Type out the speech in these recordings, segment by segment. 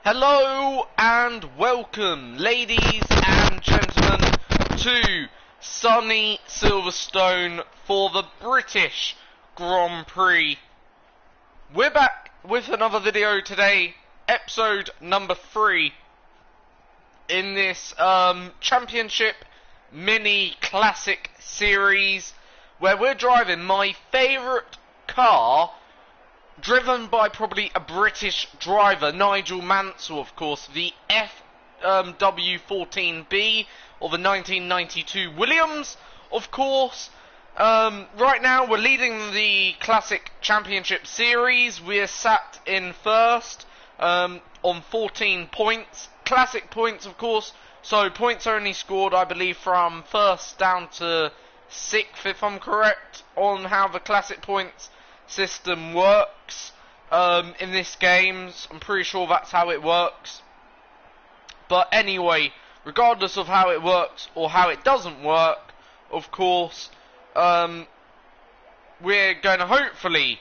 Hello and welcome, ladies and gentlemen, to sunny Silverstone for the British Grand Prix. We're back with another video today, episode number 3, in this championship mini classic series, where we're driving my favourite car, driven by probably a British driver, Nigel Mansell, of course, the FW14B, or the 1992 Williams, of course. Right now, we're leading the Classic Championship Series. We're sat in first, on 14 points. Classic points, of course, so points are only scored, I believe, from first down to 6th, if I'm correct, on how the Classic points system works in this game. I'm pretty sure that's how it works. But anyway, regardless of how it works or how it doesn't work, of course, we're going to hopefully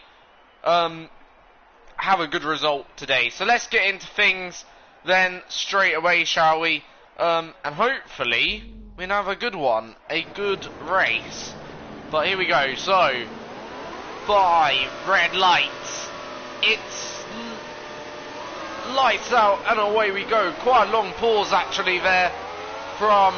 have a good result today. So let's get into things then straight away, shall we? And hopefully we'll have a good one, a good race. But here we go. So 5 red lights. It's lights out and away we go. Quite a long pause actually there from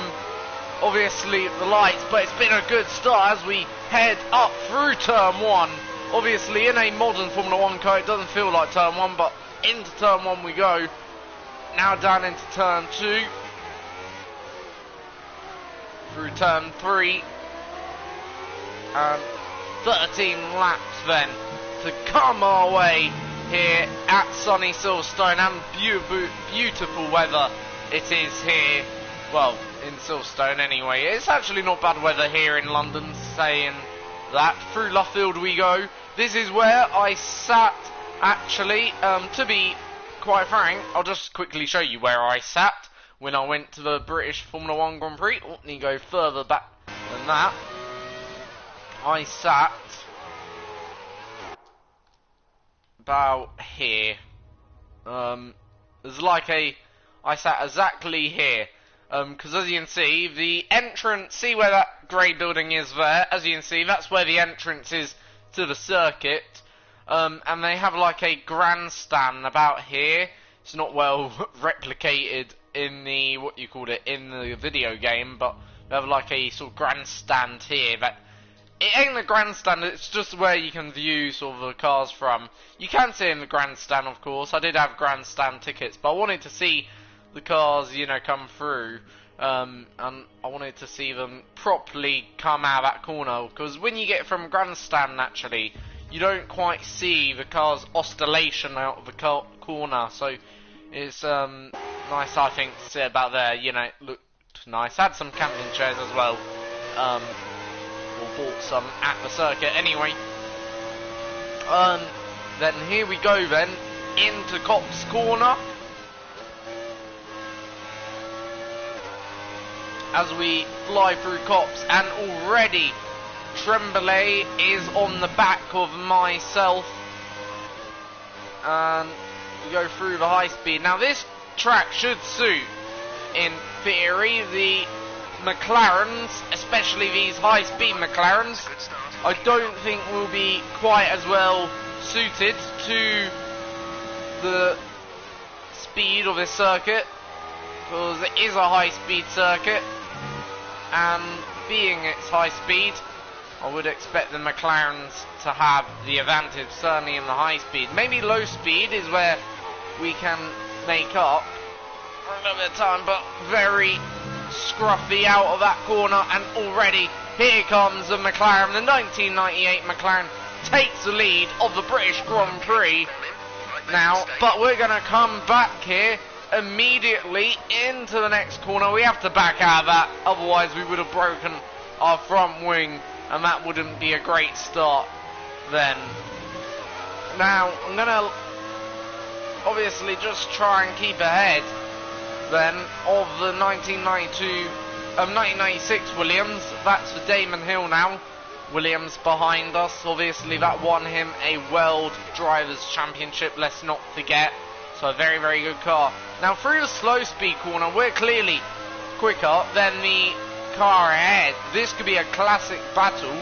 obviously the lights, but it's been a good start as we head up through turn 1. Obviously in a modern Formula 1 car it doesn't feel like turn 1, but into turn 1 we go. Now down into turn 2. Through turn 3. And 13 laps then to come our way here at sunny Silverstone, and beautiful weather it is here. Well, in Silverstone anyway. It's actually not bad weather here in London, saying that. Through Luffield we go. This is where I sat actually. To be quite frank, I'll just quickly show you where I sat when I went to the British Formula 1 Grand Prix. Oh, let me go further back than that. I sat about here. There's like I sat exactly here. Because as you can see, the entrance, see where that grey building is there? As you can see, that's where the entrance is to the circuit. And they have like a grandstand about here. It's not well replicated in the, what you called it, in the video game, but they have like a sort of grandstand here that it ain't a grandstand, it's just where you can view sort of the cars from. You can see in the grandstand, of course. I did have grandstand tickets, but I wanted to see the cars, you know, come through. And I wanted to see them properly come out of that corner, because when you get from grandstand, actually, you don't quite see the car's oscillation out of the corner. So it's nice, I think, to see about there. You know, it looked nice. Had some camping chairs as well. Or bought some at the circuit anyway. Then here we go then, into Copse Corner. As we fly through Copse, and already Tremblay is on the back of myself. And we go through the high speed. Now this track should suit, in theory, the McLarens, especially these high-speed McLarens. I don't think will be quite as well suited to the speed of this circuit, because it is a high-speed circuit, and being its high speed, I would expect the McLarens to have the advantage, certainly in the high speed. Maybe low speed is where we can make up for a little bit of time, but very scruffy out of that corner, and already here comes the McLaren. The 1998 McLaren takes the lead of the British Grand Prix now, but we're going to come back here immediately into the next corner. We have to back out of that, otherwise we would have broken our front wing, and that wouldn't be a great start then. Now I'm going to obviously just try and keep ahead then of the 1996 Williams. That's for Damon Hill now. Williams behind us, obviously that won him a World Drivers' Championship, let's not forget. So a very, very good car. Now through the slow speed corner, we're clearly quicker than the car ahead. This could be a classic battle,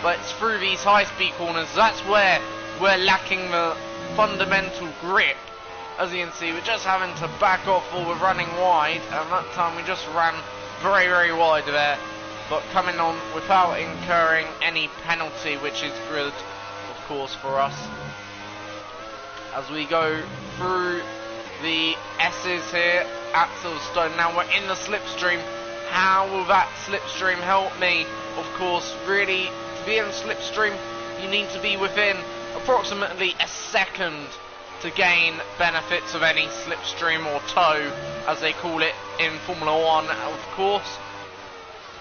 but it's through these high speed corners, that's where we're lacking the fundamental grip. As you can see, we're just having to back off or we're running wide, and that time we just ran very, very wide there, but coming on without incurring any penalty, which is good, of course, for us. As we go through the S's here at Silverstone. Now we're in the slipstream. How will that slipstream help me? Of course, really, to be in slipstream, you need to be within approximately a second to gain benefits of any slipstream or tow, as they call it in Formula 1, of course.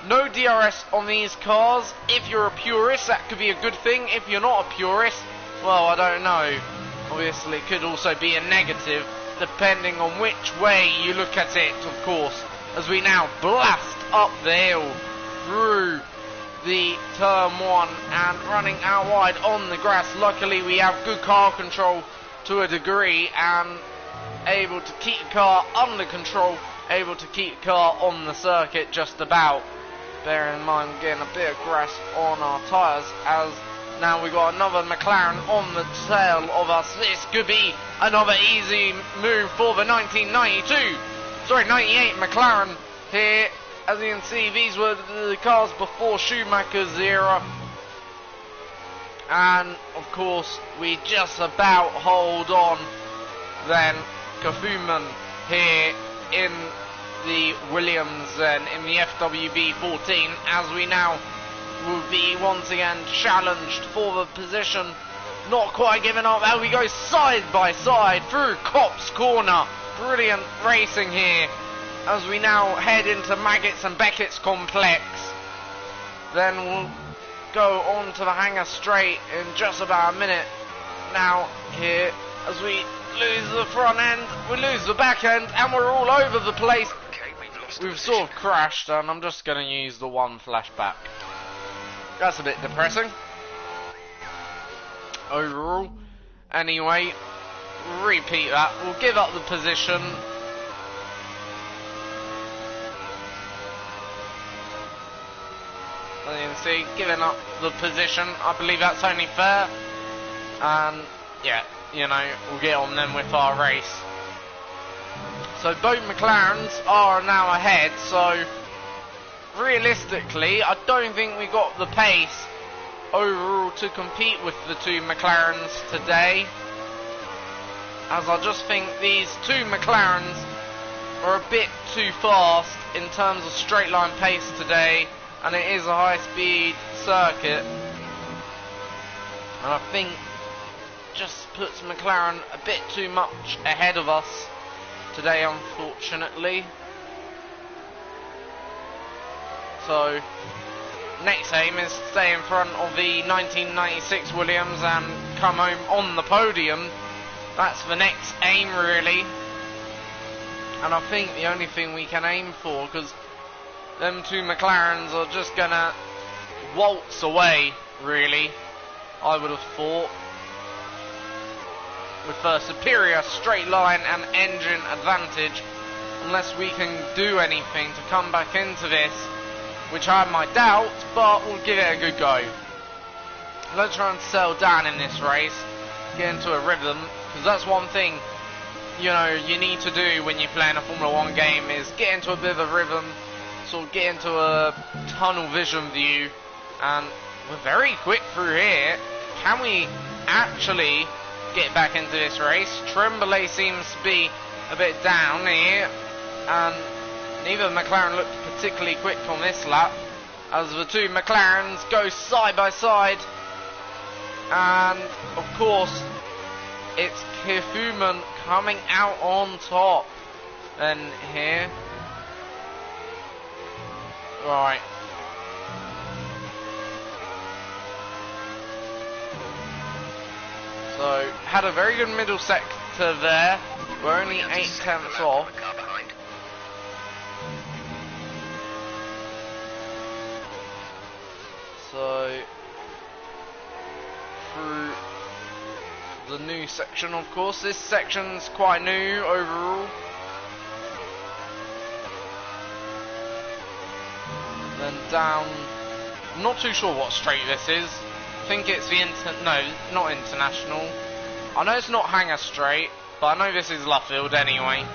No DRS on these cars. If you're a purist, that could be a good thing. If you're not a purist, well, I don't know. Obviously, it could also be a negative, depending on which way you look at it, of course. As we now blast up the hill through the turn 1 and running out wide on the grass. Luckily, we have good car control to a degree and able to keep the car under control, able to keep the car on the circuit just about. Bear in mind, getting a bit of grass on our tyres, as now we've got another McLaren on the tail of us. This could be another easy move for the 98 McLaren here. As you can see, these were the cars before Schumacher's era. And, of course, we just about hold on then Kafuman here in the Williams and in the FWB 14, as we now will be once again challenged for the position. Not quite giving up. There we go, side by side through Copse Corner. Brilliant racing here as we now head into Maggots and Beckett's complex. Then we'll go on to the hangar straight in just about a minute now here, as we lose the front end, we lose the back end, and we're all over the place. We've sort of crashed, and I'm just going to use the one flashback. That's a bit depressing overall. Anyway, repeat that. We'll give up the position. As you can see, giving up the position. I believe that's only fair. And yeah, you know, we'll get on then with our race. So both McLarens are now ahead, so realistically, I don't think we got the pace overall to compete with the two McLarens today, as I just think these two McLarens are a bit too fast in terms of straight line pace today, and it is a high speed circuit, and I think just puts McLaren a bit too much ahead of us today, unfortunately. So next aim is to stay in front of the 1996 Williams and come home on the podium. That's the next aim, really, and I think the only thing we can aim for, because them two McLarens are just gonna waltz away, really, I would have thought, with a superior straight line and engine advantage, unless we can do anything to come back into this, which I have my doubts, but we'll give it a good go. Let's try and settle down in this race, get into a rhythm, because that's one thing, you know, you need to do when you're playing a Formula 1 game, is get into a bit of a rhythm, sort of get into a tunnel vision view, and we're very quick through here. Can we actually get back into this race? Tremblay seems to be a bit down here, and neither McLaren looked particularly quick on this lap, as the two McLarens go side by side, and of course it's Kifuman coming out on top then here. Right. So, had a very good middle sector there. We're only 8/10 off. So, through the new section, of course. This section's quite new overall. Then down, I'm not too sure what straight this is. I think it's the no, not international. I know it's not Hanger Straight, but I know this is Luffield anyway.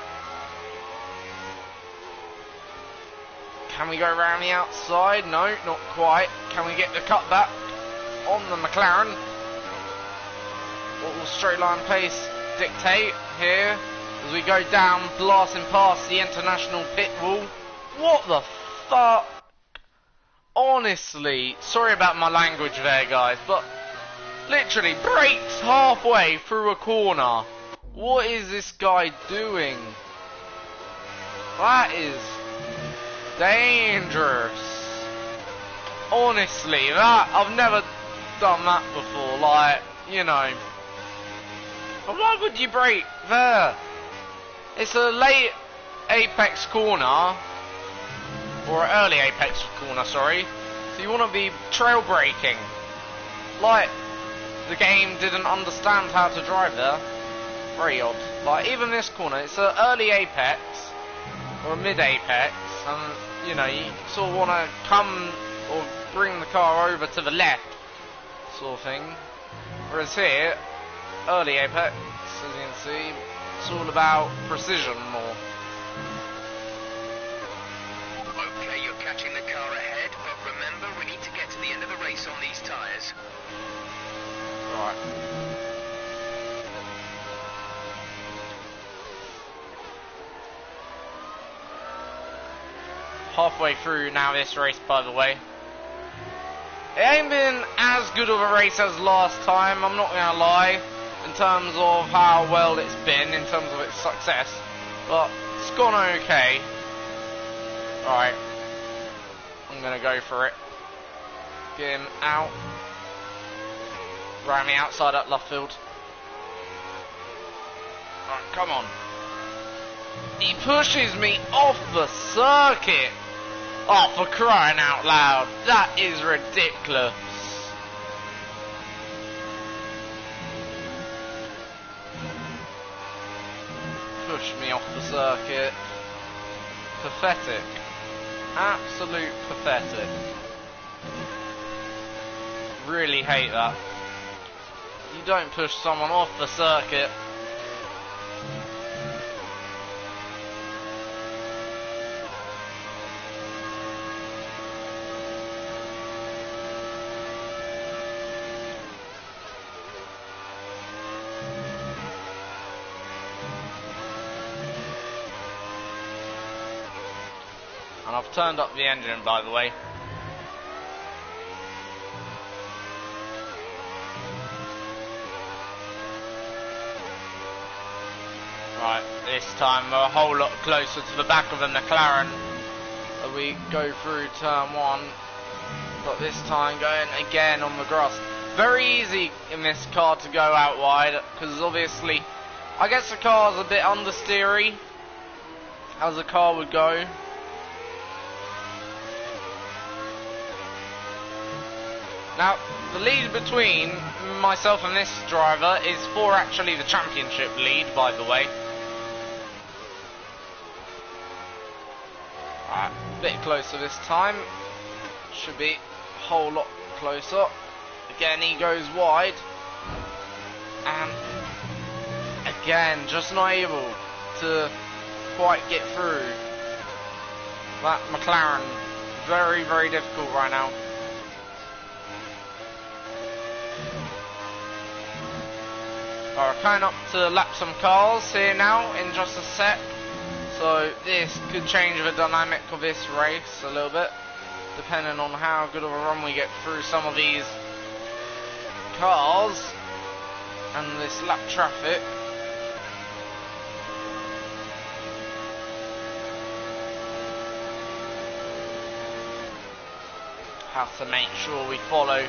Can we go around the outside? No, not quite. Can we get the cutback on the McLaren? What will straight line pace dictate here as we go down, blasting past the international pit wall? What the fuck? Honestly, sorry about my language there, guys, but literally brakes halfway through a corner. What is this guy doing? That is dangerous. Honestly, that I've never done that before. Like, you know, but why would you brake there? It's a late apex corner. Or an early apex corner, sorry. So you want to be trail braking. Like, the game didn't understand how to drive there. Very odd. Like, even this corner, it's an early apex, or a mid apex, and, you know, you sort of want to come, or bring the car over to the left, sort of thing. Whereas here, early apex, as you can see, it's all about precision more. Okay, you're catching the car ahead, but remember, we need to get to the end of the race on these tyres. Right. Halfway through now this race, by the way. It ain't been as good of a race as last time, I'm not gonna lie, in terms of how well it's been, in terms of its success, but it's gone okay. Right, I'm gonna go for it. Get him out. Round the outside at Luffield. Right, come on. He pushes me off the circuit. Oh, for crying out loud. That is ridiculous. Push me off the circuit. Pathetic. Absolute pathetic. Really hate that. You don't push someone off the circuit. And I've turned up the engine, by the way. Right, this time we're a whole lot closer to the back of the McLaren as we go through turn one. But this time going again on the grass. Very easy in this car to go out wide, because obviously, I guess the car's a bit understeery, as the car would go. Now, the lead between myself and this driver is for actually the championship lead, by the way. Right, a bit closer this time. Should be a whole lot closer. Again, he goes wide. And again, just not able to quite get through that McLaren. Very, very difficult right now. Alright, coming up to lap some cars here now in just a sec. So this could change the dynamic of this race a little bit, depending on how good of a run we get through some of these cars and this lap traffic. Have to make sure we follow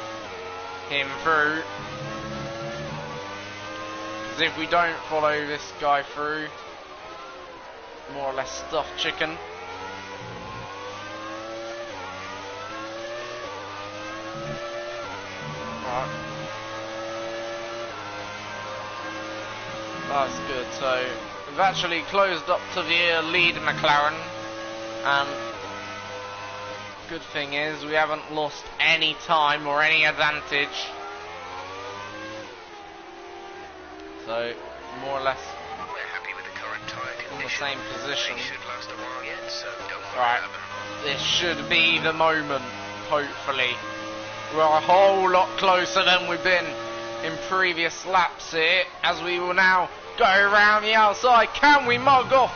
him through. If we don't follow this guy through, more or less stuffed chicken. Right. So we've actually closed up to the lead McLaren, and good thing is we haven't lost any time or any advantage. So more or less we're happy with the current tyre condition. in the same position. They should last a while yet, so don't worry Right, about them. this should be the moment, hopefully. We're a whole lot closer than we've been in previous laps here, as we will now go around the outside. Can we mug off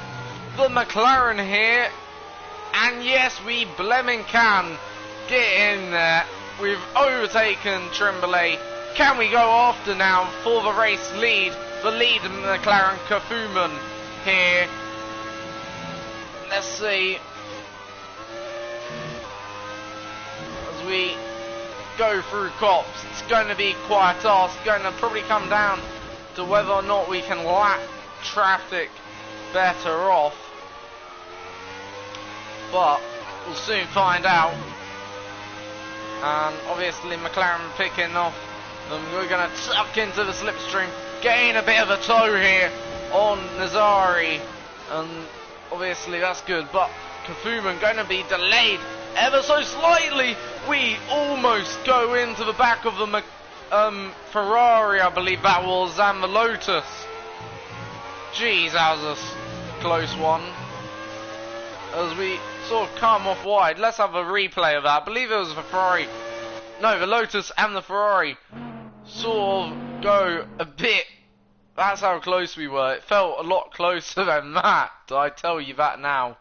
the McLaren here? And yes, we blemmin' can get in there. We've overtaken Tremblay. Can we go after now for the race lead? The lead McLaren Kafuman here. Let's see. As we go through cops, it's going to be quite a task. It's going to probably come down to whether or not we can lap traffic better off. But we'll soon find out. And obviously McLaren picking off them. We're going to tuck into the slipstream, gain a bit of a tow here on Nazari, and obviously that's good. But Kafuman going to be delayed ever so slightly. We almost go into the back of the Ferrari, I believe that was, and the Lotus. Jeez, that was a close one. As we sort of come off wide. Let's have a replay of that. I believe it was the Ferrari. No, the Lotus and the Ferrari sort of go a bit. That's how close we were. It felt a lot closer than that. I tell you that now.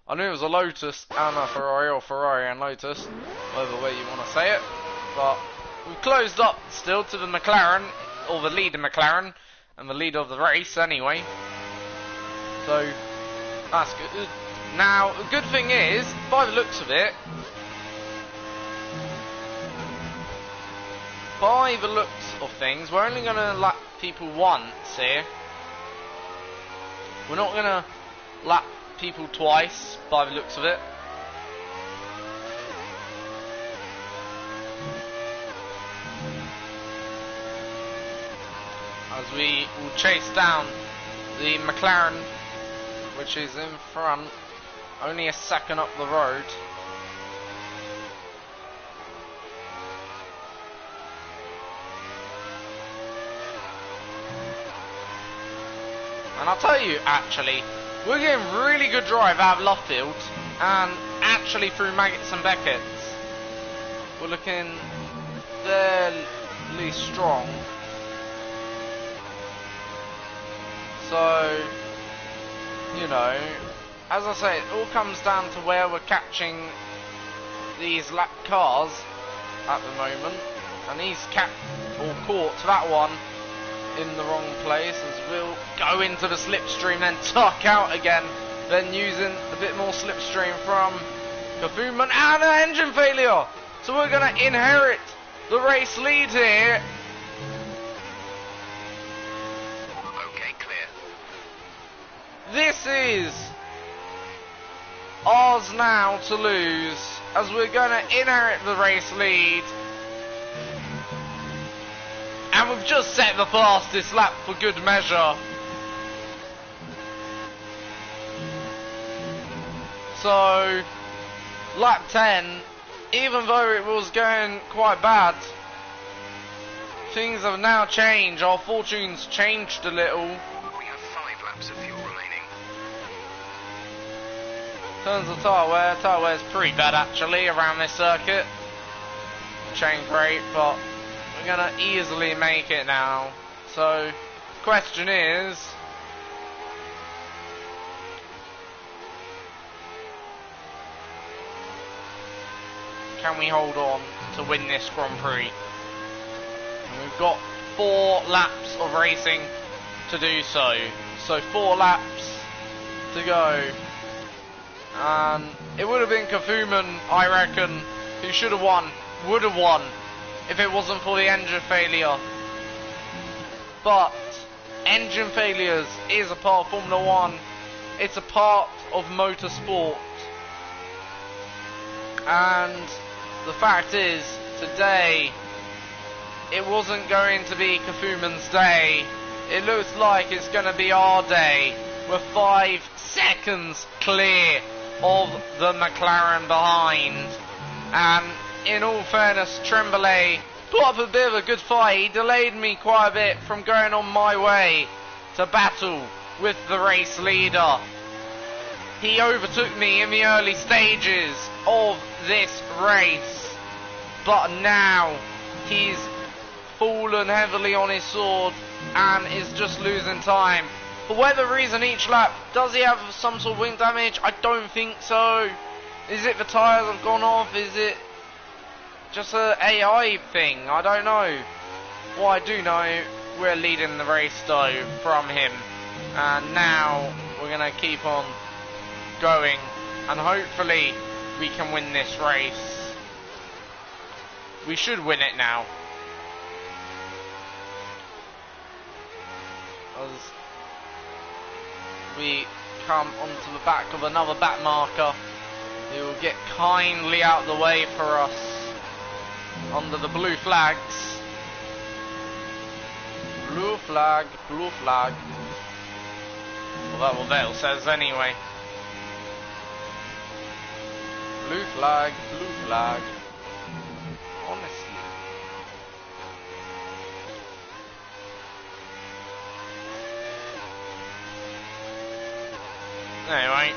I knew it was a Lotus and a Ferrari, or Ferrari and Lotus, whatever way you want to say it. But we've closed up still to the McLaren, or the leader McLaren, and the leader of the race anyway. So that's good. Now, the good thing is, by the looks of it, things, we're only going to lap people once here. We're not going to lap people twice, by the looks of it. As we will chase down the McLaren, which is in front, only a second up the road. And I'll tell you, actually, we're getting really good drive out of Luffield, and actually through Maggots and Beckett's, we're looking fairly strong. So, you know, as I say, it all comes down to where we're catching these lap cars at the moment, and he's caught that one in the wrong place, as we'll go into the slipstream, then tuck out again, then using a bit more slipstream from Kafuman, and an engine failure. So we're going to inherit the race lead here. Okay, clear. This is ours now to lose, as we're going to inherit the race lead. And we've just set the fastest lap for good measure. So, lap 10, even though it was going quite bad, things have now changed. Our fortunes changed a little. We have 5 laps of fuel remaining. Turns of tyre wear. Tyre wear's pretty bad actually around this circuit. Chain great, but we're going to easily make it now. So, the question is, can we hold on to win this Grand Prix? And we've got 4 laps of racing to do so. So 4 laps to go. And it would have been Kafuman, I reckon, who should have won, would have won, if it wasn't for the engine failure. But engine failures is a part of Formula 1. It's a part of motorsport. And the fact is, today, it wasn't going to be Kafuman's day. It looks like it's going to be our day. We're 5 seconds clear of the McLaren behind. And in all fairness, Tremblay put up a bit of a good fight. He delayed me quite a bit from going on my way to battle with the race leader. He overtook me in the early stages of this race, but now he's fallen heavily on his sword and is just losing time. For whatever reason, each lap, does he have some sort of wing damage? I don't think so. Is it the tyres have gone off? Is it just an AI thing? I don't know. What I do know, we're leading the race though from him. And now we're going to keep on going. And hopefully we can win this race. We should win it now. As we come onto the back of another back marker, he will get kindly out of the way for us under the blue flags. Blue flag, blue flag. Well, that's what Vale says anyway. Blue flag, blue flag. Honestly. Anyway.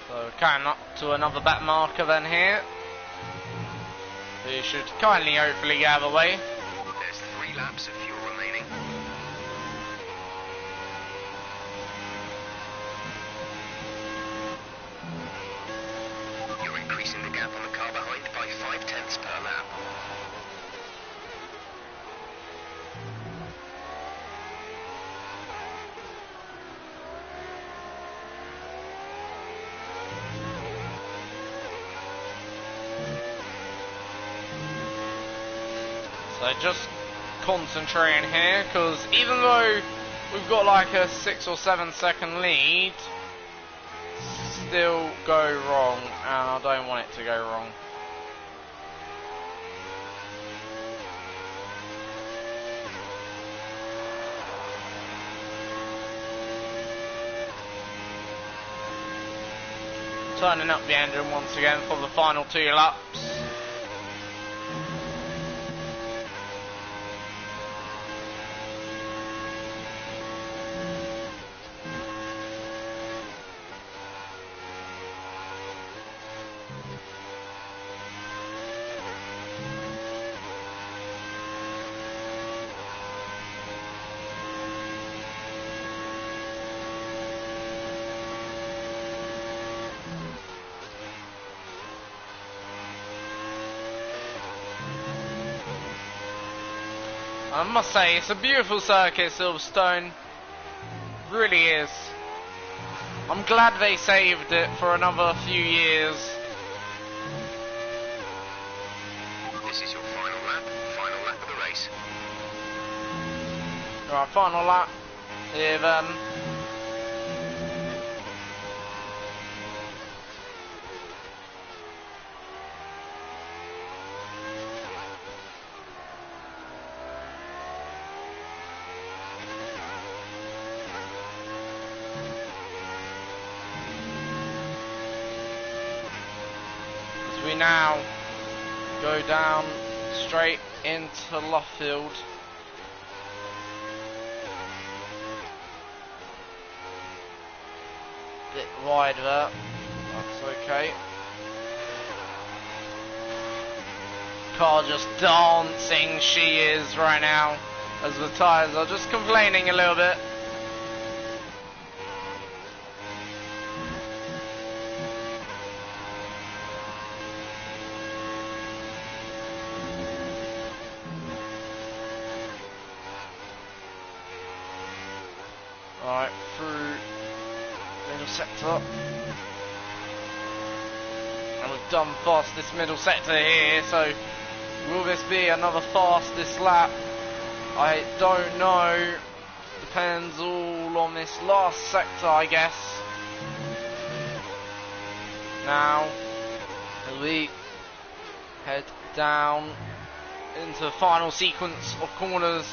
So coming up to another back marker then here. We should kindly hopefully get out of the way. There's 3 laps of fuel remaining. You're increasing the gap on the car behind by 0.5 per lap. So just concentrating here, because even though we've got like a 6 or 7 second lead, still go wrong, and I don't want it to go wrong. Turning up the engine once again for the final 2 laps. I must say, it's a beautiful circuit, Silverstone. Really is. I'm glad they saved it for another few years. This is your final lap of the race. Right, final lap here then. We now go down straight into Luffield. Bit wide there, that's okay. Car just dancing, she is right now, as the tyres are just complaining a little bit. Right, through middle sector. And we've done fastest middle sector here, so will this be another fastest lap? I don't know. Depends all on this last sector, I guess. Now, we head down into the final sequence of corners,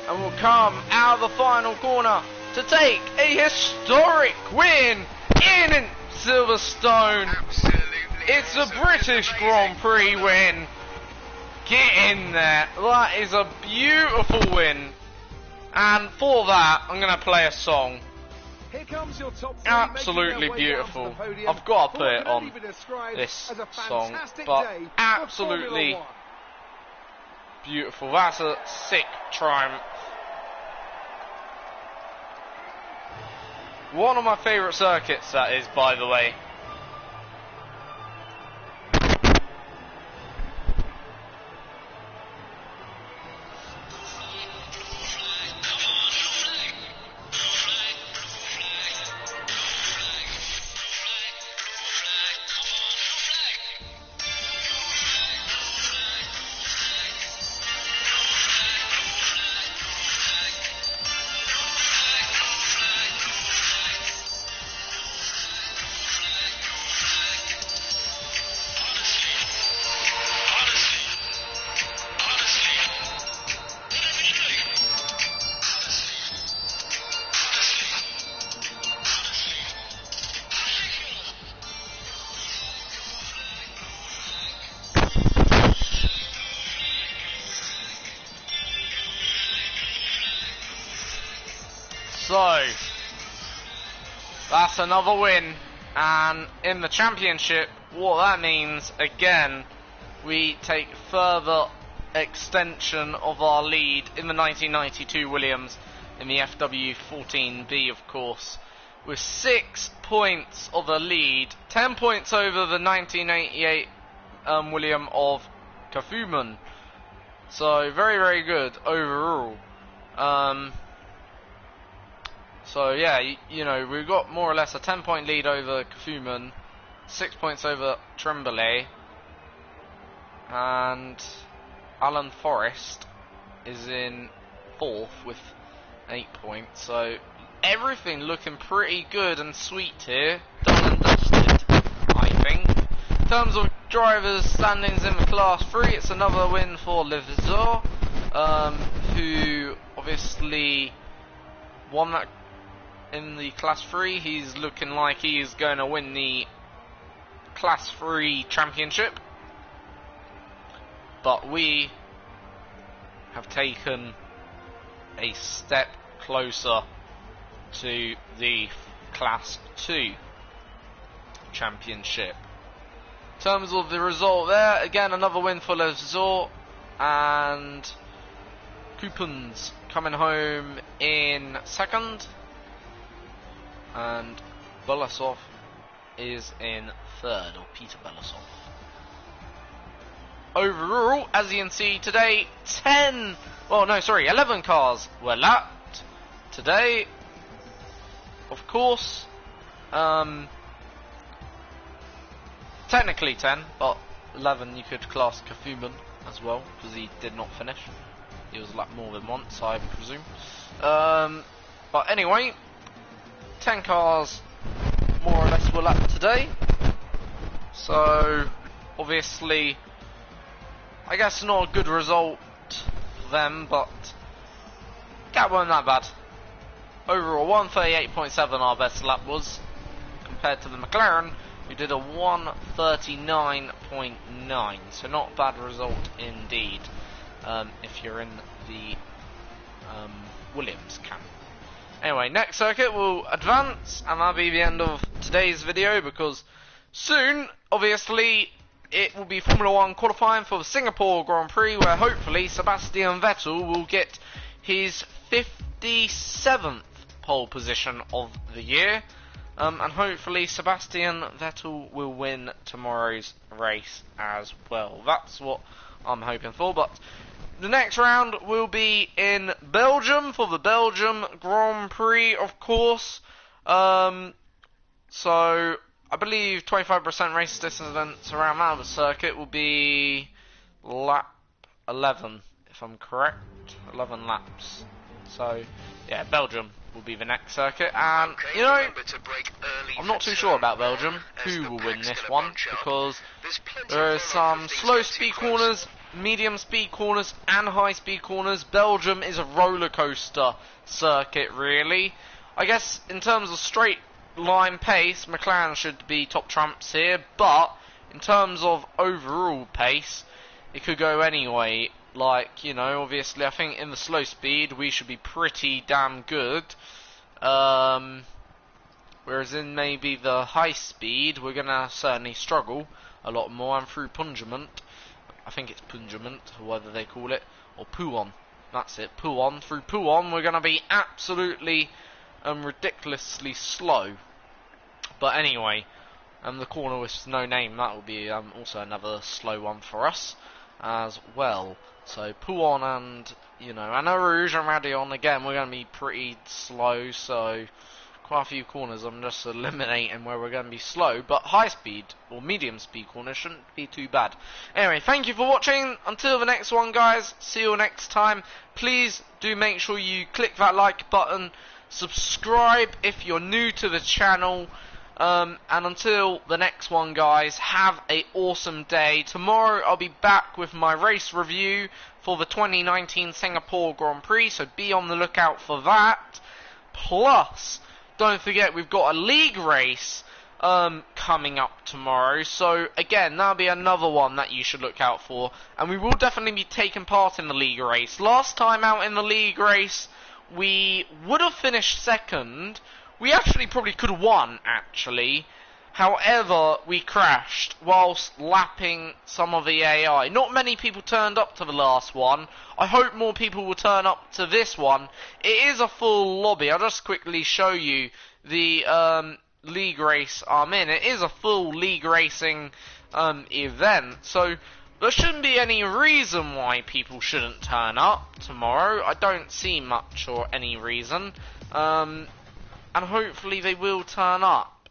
and we'll come out of the final corner to take a historic win in Silverstone. Absolutely. It's a awesome. British It's Grand amazing. Prix win. Get in there. That is a beautiful win. And for that, I'm going to play a song. Here comes your top three, Absolutely making their way beautiful. down to the podium I've got to for put what it can only on be described this as a song, fantastic but day for absolutely Formula One. beautiful. That's a sick triumph. One of my favourite circuits, that is, by the way. So, that's another win, and in the championship, what that means, again, we take further extension of our lead in the 1992 Williams in the FW14B, of course, with 6 points of a lead, 10 points over the 1988 William of Kafuman. So, very, very good overall. So yeah, you know, we've got more or less a 10-point lead over Kafuman, 6 points over Tremblay, and Alan Forrest is in 4th with 8 points. So everything looking pretty good and sweet here, done and dusted, I think. In terms of drivers' standings in the Class 3, it's another win for Levisor, who obviously won that in the Class 3. He's looking like he's going to win the Class 3 championship. But we have taken a step closer to the Class 2 championship. In terms of the result there, again another win for Levisor, and Coupons coming home in 2nd, and Belasov is in 3rd, or Peter Belasov. Overall, as you can see today, 11 cars were lapped today, of course. Technically 10, but 11 you could class Kafuman as well, because he did not finish. He was lapped more than once, I presume. But anyway, 10 cars more or less were lapped today. So, obviously, I guess not a good result for them, but that wasn't that bad. Overall, 138.7 our best lap was, compared to the McLaren, who did a 139.9. So not a bad result indeed, if you're in the Williams camp. Anyway, next circuit will advance, and that'll be the end of today's video, because soon, obviously, it will be Formula 1 qualifying for the Singapore Grand Prix, where hopefully Sebastian Vettel will get his 57th pole position of the year, and hopefully Sebastian Vettel will win tomorrow's race as well. That's what I'm hoping for, but the next round will be in Belgium for the Belgium Grand Prix, of course. So I believe 25% race distance around that of the circuit will be lap 11, if I'm correct. 11 laps. So, yeah, Belgium will be the next circuit, and, Okay, you know, remember to brake early I'm not for too sure about turn Belgium, one, as who the will win pack's this gonna one, bunch up. because There's plenty there of is runoff some if things slow get too speed close. corners, medium speed corners, and high speed corners. Belgium is a roller coaster circuit, really. I guess in terms of straight line pace, McLaren should be top trumps here, but in terms of overall pace, it could go anyway. Like, you know, obviously I think in the slow speed we should be pretty damn good. Whereas in maybe the high speed we're gonna certainly struggle a lot more, and through punishment, I think it's punishment, or whatever they call it, or Pouon, that's it, Pouon, through Pouon we're gonna be absolutely ridiculously slow. But anyway, the corner with no name, that will be also another slow one for us as well. So Pouon and, you know, and Rouge and Radion, again, we're going to be pretty slow, so quite a few corners I'm just eliminating where we're going to be slow, but high speed or medium speed corners shouldn't be too bad. Anyway, thank you for watching. Until the next one, guys, see you next time. Please do make sure you click that like button, subscribe if you're new to the channel, and until the next one, guys, have a awesome day. Tomorrow I'll be back with my race review for the 2019 Singapore Grand Prix, so be on the lookout for that. Plus, don't forget we've got a league race coming up tomorrow, so again, that'll be another one that you should look out for, and we will definitely be taking part in the league race. Last time out in the league race, we would have finished second. We actually probably could have won, actually. However, we crashed whilst lapping some of the AI. Not many people turned up to the last one. I hope more people will turn up to this one. It is a full lobby. I'll just quickly show you the league race I'm in. It is a full league racing event. So there shouldn't be any reason why people shouldn't turn up tomorrow. I don't see much or any reason. And hopefully they will turn up,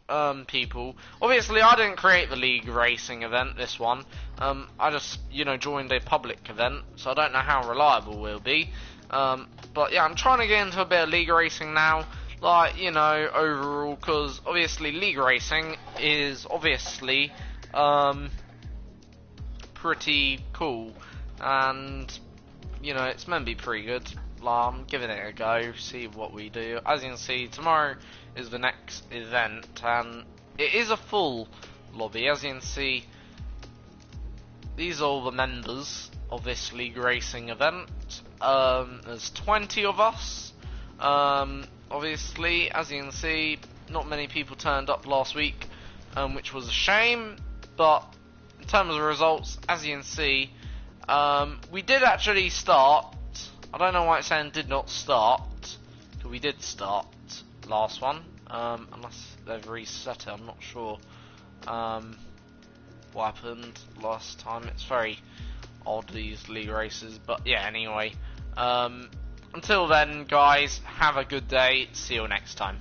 people. Obviously, I didn't create the league racing event, this one. I just, you know, joined a public event, so I don't know how reliable we'll be. But yeah, I'm trying to get into a bit of league racing now, like, you know, overall, because obviously league racing is obviously, pretty cool, and, you know, it's meant to be pretty good. I'm giving it a go, see what we do. As you can see, tomorrow is the next event, and it is a full lobby. As you can see, these are all the members of this league racing event. There's 20 of us. Obviously, as you can see, not many people turned up last week, which was a shame, but in terms of the results, as you can see, we did actually start. I don't know why it's saying did not start, because we did start last one, unless they've reset it. I'm not sure what happened last time. It's very odd, these league races, but yeah, anyway, until then, guys, have a good day, see you next time.